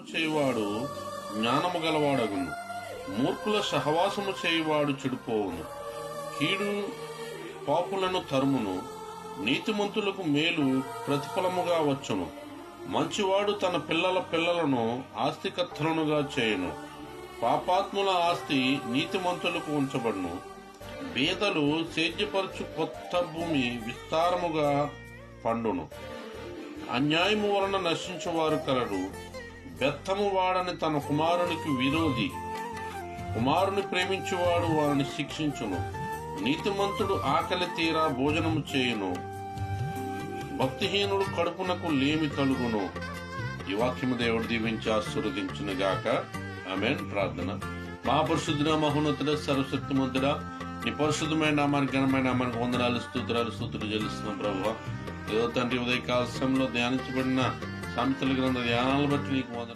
చేయువాడు జ్ఞానము గలవాడగును, మూర్ఖుల సహవాసము చేయువాడు చెడిపోవును. కీడు పాపులను తరుమును, నీతిమంతులకు మేలు ప్రతిఫలముగా వచ్చును. మంచివాడు తన పిల్లల పిల్లలను ఆస్తికర్తలనుగా చేయును, పాపాత్ముల ఆస్తి నీతిమంతులకు ఉంచబడును. బీదలు సేద్యపరచు కొత్త భూమి విస్తారముగా పండును. అన్యాయము వలన నశించువారు కలరు, బెత్తము వాడని తన కుమారునికి విరోధి. కుమారుని ప్రేమించువాడు వారిని శిక్షించును, నీతిమంతుడు ఆకలి తీరా భోజనము చేయును, భక్తిహీనుడు కడుపునకు లేమి కలుగును. ఈ వాక్యము దేవుడు దీవించి ఆశీర్వదించునుగాక. ఆమేన్. ప్రార్థన. మహాపరిశుద్ధుడా, మహోన్నతుడా, సర్వశక్తిమంతుడా, నీ పరిశుద్ధమైన నామానికి ఘనమైన నామానికి వందనాలు స్తుతులు చెల్లిస్తున్నాం ప్రభువా. ఏదో తండ్రి ఉదయకాల సమయంలో ధ్యానించబడిన సామెతల గ్రంథ ధ్యానాలను బట్టి నీకు వందనాలు.